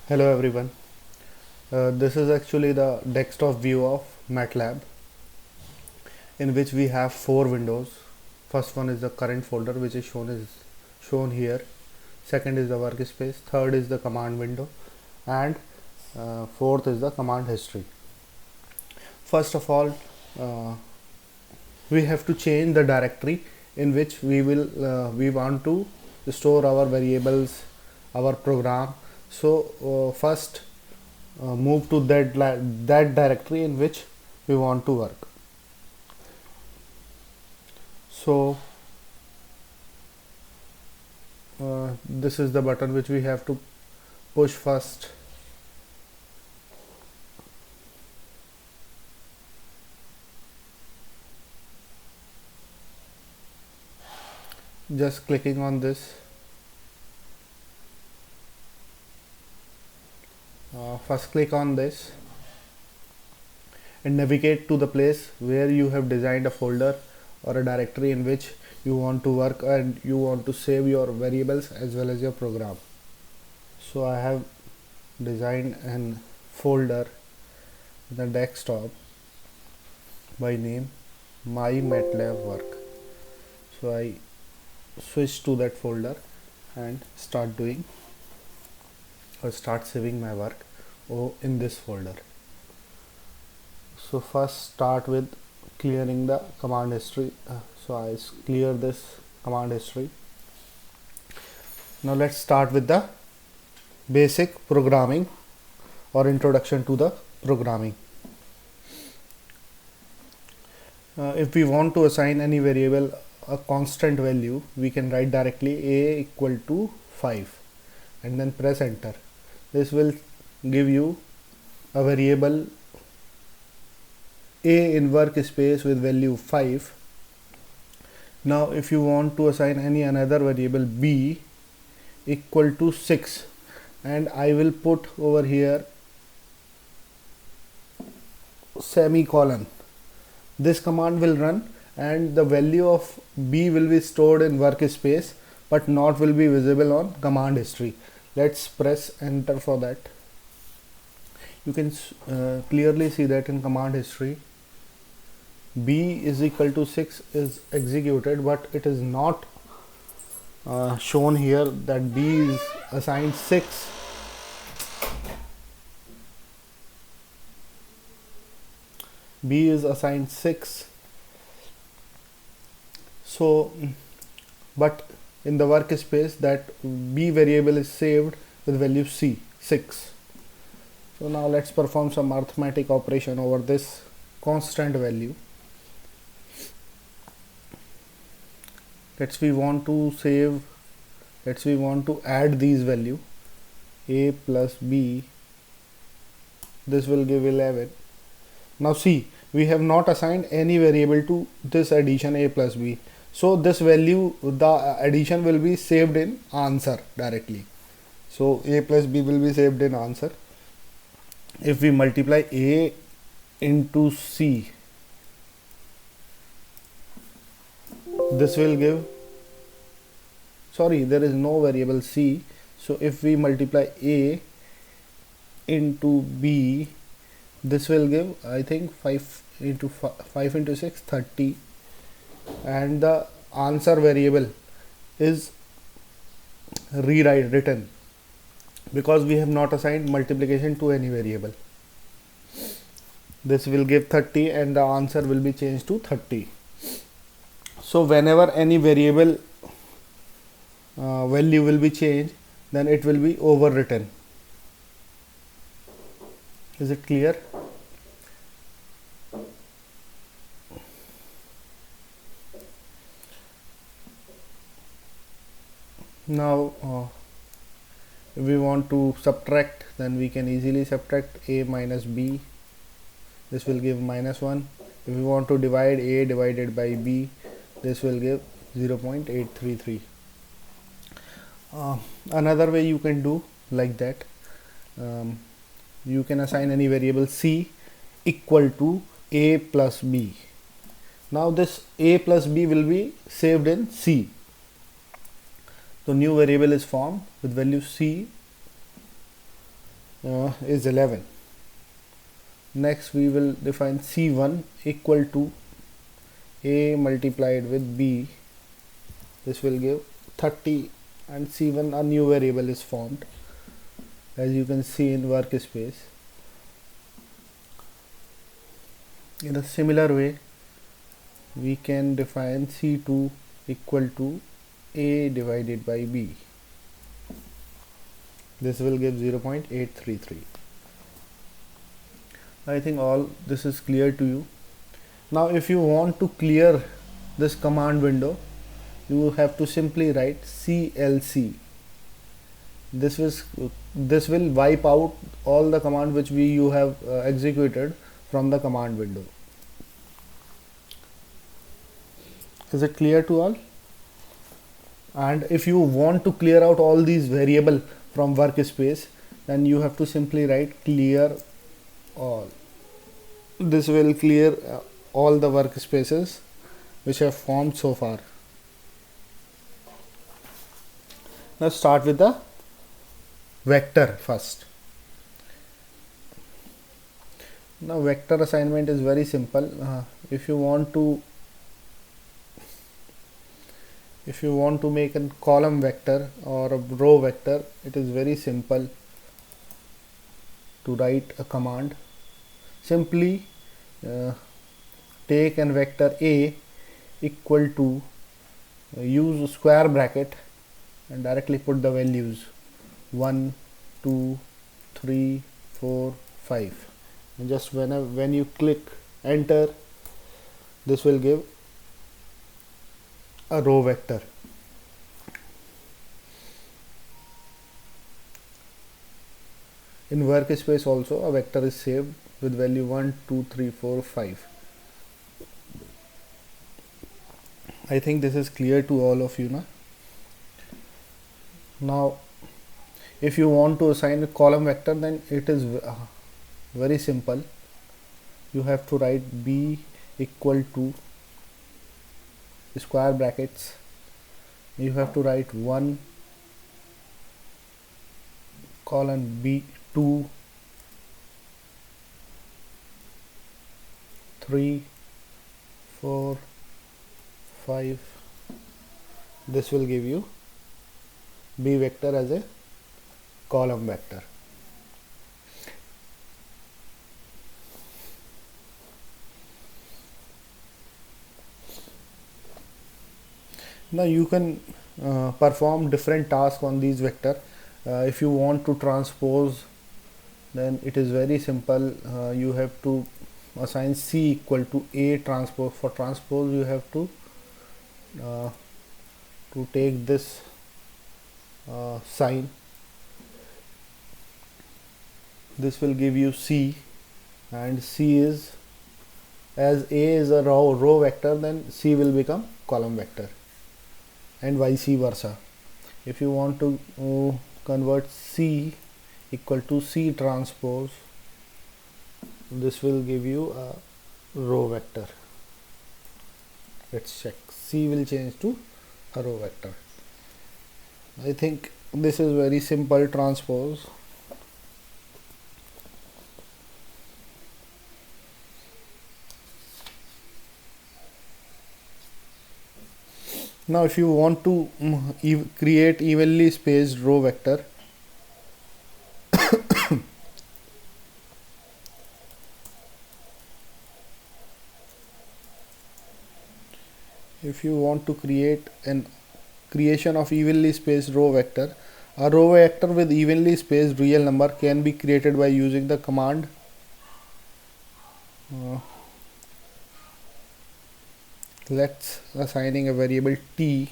Hello everyone. This is actually the desktop view of MATLAB in which we have four windows. First one is the current folder which is shown here. Second is the workspace. Third is the command window, and fourth is the command history. First of all, uh, we have to change the directory in which we want to store our variables, our program. So first move to that directory in which we want to work. So this is the button which we have to push first. Just clicking on this. First click on this and navigate to the place where you have designed a folder or a directory in which you want to work and you want to save your variables as well as your program. So I have designed an folder in the desktop by name my MATLAB work. So I switch to that folder and start doing or start saving my work in this folder. So first start with clearing the command history. So I clear this command history. Now let's start with the basic programming or introduction to the programming. If we want to assign any variable a constant value, we can write directly a equal to 5 and then press enter. This will give you a variable a in workspace with value 5. Now if you want to assign any another variable b equal to 6, and I will put over here semicolon, this command will run and the value of b will be stored in workspace but not will be visible on command history. Let's press enter for that. You can clearly see that in command history b is equal to 6 is executed, but it is not shown here that b is assigned 6. B is assigned 6. So but in the workspace that b variable is saved with value c 6. So now let's perform some arithmetic operation over this constant value. Let's we want to add these value a plus b. This will give 11. Now see, we have not assigned any variable to this addition a plus b. So this value, the addition will be saved in answer directly. So a plus b will be saved in answer. If we multiply a into c, this will give, sorry, there is no variable c. So if we multiply a into b, this will give, I think, 5 into 6 30, and the answer variable is written because we have not assigned multiplication to any variable. This will give 30 and the answer will be changed to 30. So whenever any variable value will be changed, then it will be overwritten. Is it clear? Now if we want to subtract, then we can easily subtract a minus b. This will give -1. If we want to divide a divided by b, this will give 0.833. Another way you can do like that, you can assign any variable c equal to a plus b. Now this a plus b will be saved in c. The new variable is formed with value c is 11. Next we will define C1 equal to A multiplied with B. This will give 30, and C1, a new variable is formed, as you can see in workspace. In a similar way, we can define C2 equal to A divided by B. This will give 0.833. I think all this is clear to you. Now if you want to clear this command window, you have to simply write CLC. This will wipe out all the command which you have executed from the command window. Is it clear to all? And if you want to clear out all these variable from workspace, then you have to simply write clear all. This will clear all the workspaces which have formed so far. Let's start with the vector first. Now vector assignment is very simple. If you want to make a column vector or a row vector, it is very simple to write a command. Simply take an vector A equal to, use a square bracket and directly put the values 1, 2, 3, 4, 5, and just when you click enter, this will give a row vector. In workspace also a vector is saved with value 1, 2, 3, 4, 5. I think this is clear to all of you now. Now if you want to assign a column vector, then it is very simple. You have to write B equal to square brackets, you have to write 1 colon B 2, 3, 4, 5. This will give you B vector as a column vector. Now you can perform different tasks on these vector. If you want to transpose, then it is very simple. You have to assign C equal to A transpose. For transpose you have to take this sign. This will give you C, and C is, as A is a row vector, then C will become column vector, and vice versa. If you want to convert C equal to C transpose, this will give you a row vector. Let's check. C will change to a row vector. I think this is very simple transpose. Now if you want to create evenly spaced row vector, if you want to create an creation of evenly spaced row vector, a row vector with evenly spaced real number can be created by using the command let's assigning a variable t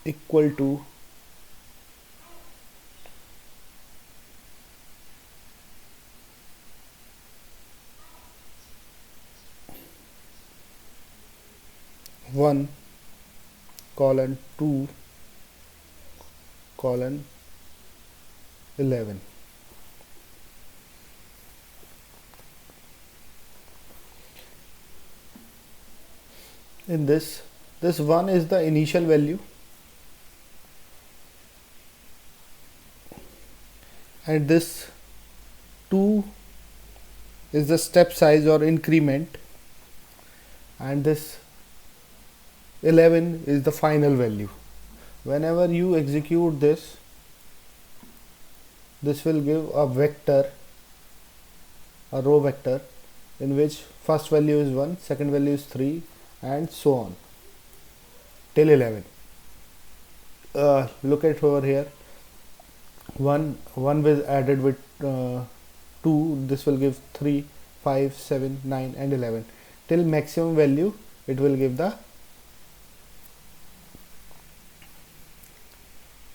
equal to one colon 2 colon 11. In this 1 is the initial value, and this 2 is the step size or increment, and this 11 is the final value. Whenever you execute this, this will give a vector, a row vector, in which first value is 1, second value is 3, and so on till 11. Look at over here, 1 was added with 2, this will give 3, 5, 7, 9 and 11 till maximum value. It will give the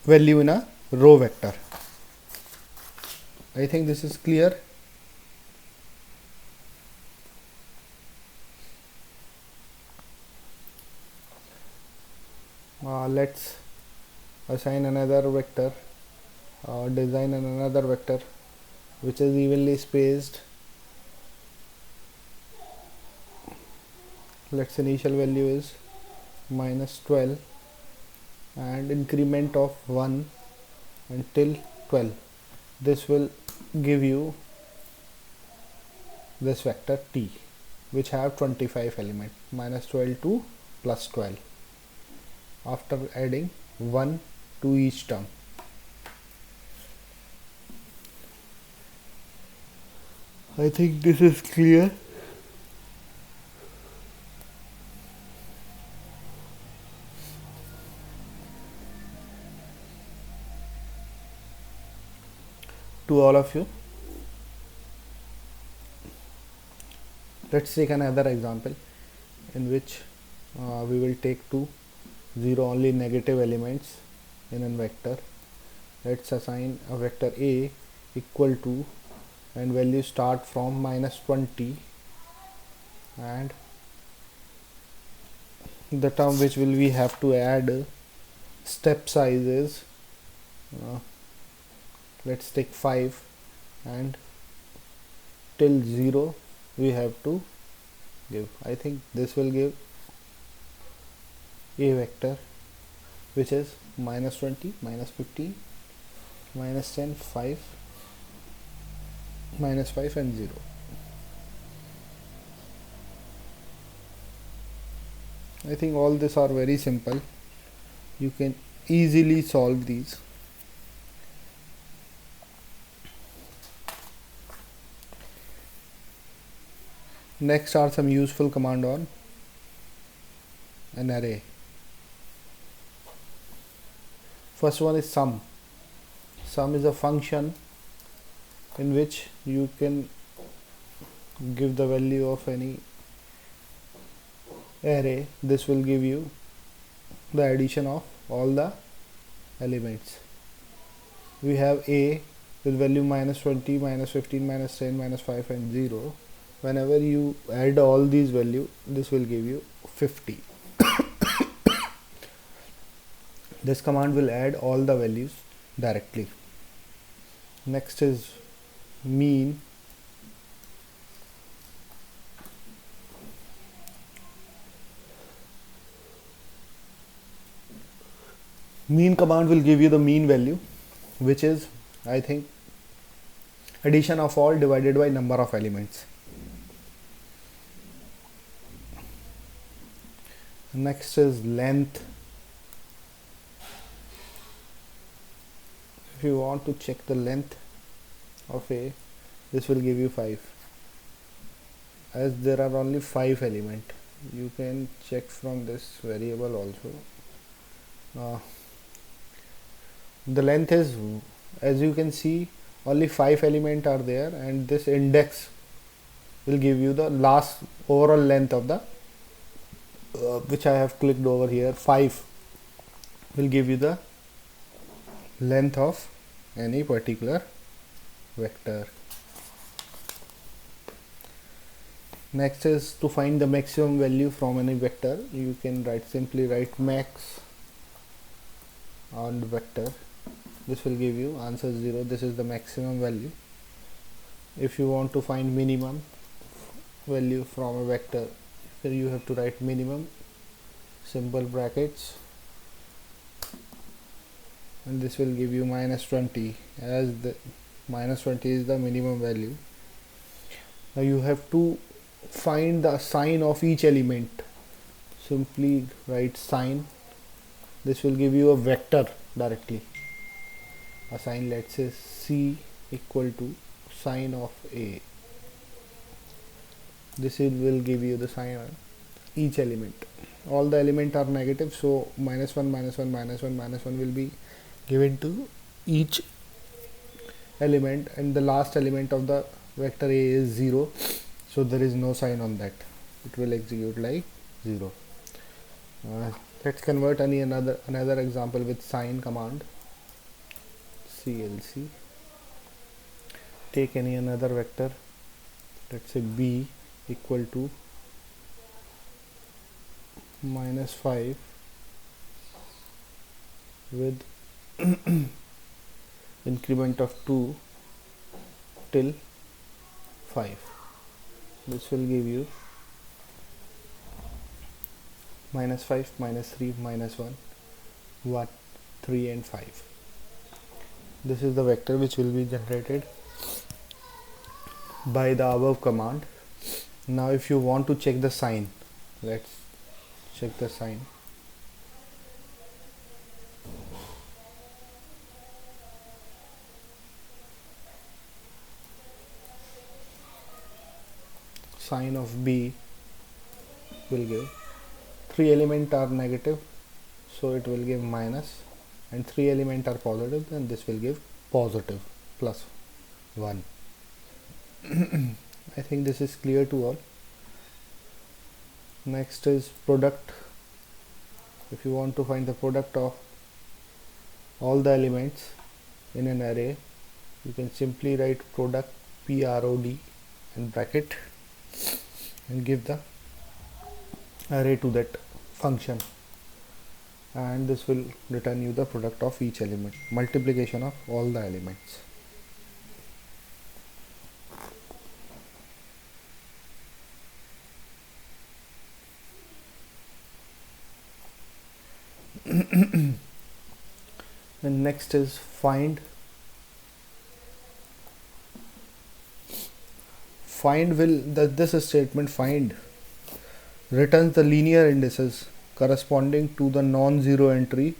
value in a row vector. I think this is clear. Let's assign another vector, design another vector which is evenly spaced. Let's initial value is -12 and increment of 1 until 12. This will give you this vector t, which have 25 elements, -12 to +12, after adding 1 to each term. I think this is clear. To all of you, let's take another example in which we will take 2 0 only negative elements in a vector. Let's assign a vector a equal to, and value start from -20, and the term which will we have to add step size is let's take 5, and till 0 we have to give. I think this will give a vector which is -20, -15, -10, 5, -5 and 0. I think all these are very simple. You can easily solve these. Next are some useful command on an array. First one is sum. Sum is a function in which you can give the value of any array. This will give you the addition of all the elements. We have a with value -20, -15, -10, -5 and 0. Whenever you add all these values, this will give you 50. This command will add all the values directly. Next is mean. Mean command will give you the mean value, which is, I think, addition of all divided by number of elements. Next is length. If you want to check the length of a, this will give you 5. As there are only 5 elements, you can check from this variable also. The length is, as you can see, only 5 elements are there, and this index will give you the last overall length of the which I have clicked over here. 5 will give you the length of any particular vector. Next is to find the maximum value from any vector. You can simply write max on the vector. This will give you answer 0. This is the maximum value. If you want to find minimum value from a vector, here you have to write minimum, simple brackets, and this will give you -20. As minus 20 is the minimum value. Now you have to find the sign of each element. Simply write sign. This will give you a vector directly. Assign, let's say, C equal to sign of A. This will give you the sign on each element. All the elements are negative, so minus 1, minus 1, minus 1, minus 1 will be given to each element, and the last element of the vector A is 0, so there is no sign on that. It will execute like 0. Let's convert another example with sign command. CLC. Take any another vector. Let's say B equal to minus 5 with increment of 2 till 5. This will give you minus 5, minus 3, minus 1, 1, 3 and 5. This is the vector which will be generated by the above command. Now if you want to check the sign, let's check the sign. Sign of B will give 3 elements are negative, so it will give minus, and 3 elements are positive, then this will give positive plus 1. I think this is clear to all. Next is product. If you want to find the product of all the elements in an array, you can simply write product PROD in bracket and give the array to that function, and this will return you the product of each element, multiplication of all the elements. And next is find. This statement find returns the linear indices corresponding to the non-zero entry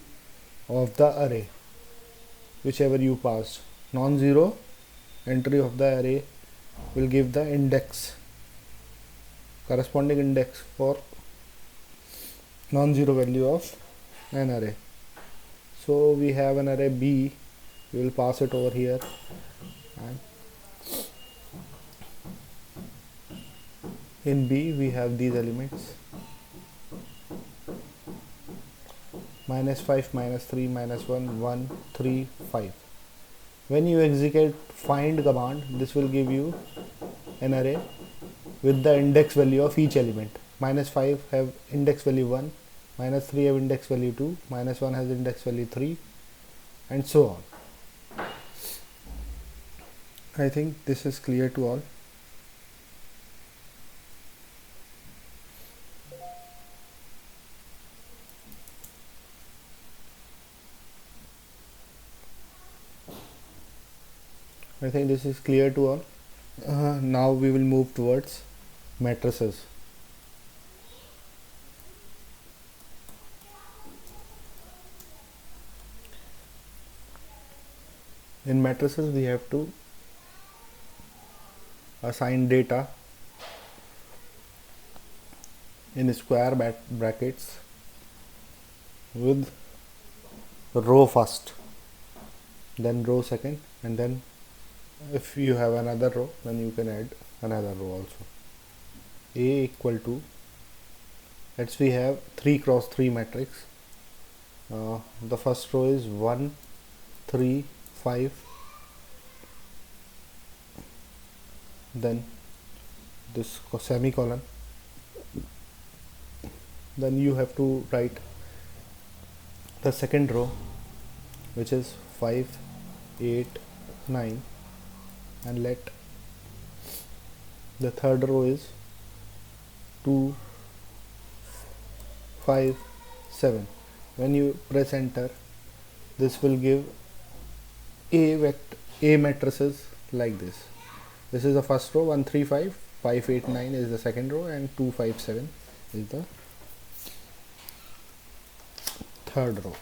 of the array, whichever you passed. Non-zero entry of the array will give the index, corresponding index for non-zero value of an array. So we have an array B, we will pass it over here, and in B we have these elements minus 5, minus 3, minus 1, 1, 3, 5. When you execute find command, this will give you an array with the index value of each element. Minus 5 have index value 1, minus 3 have index value 2, minus 1 has index value 3, and so on. I think this is clear to all. I think this is clear to all. Now we will move towards matrices. In matrices we have to assign data in square brackets with row first, then row second, and then if you have another row, then you can add another row also. A equal to, let's we have 3 cross 3 matrix. The first row is 1, 3, 5, then this semicolon, then you have to write the second row, which is 5, 8, 9, and let the third row is 2, 5, 7. When you press enter, this will give a A matrices like this. This is the first row, 135, 589 is the second row, and 257 is the third row.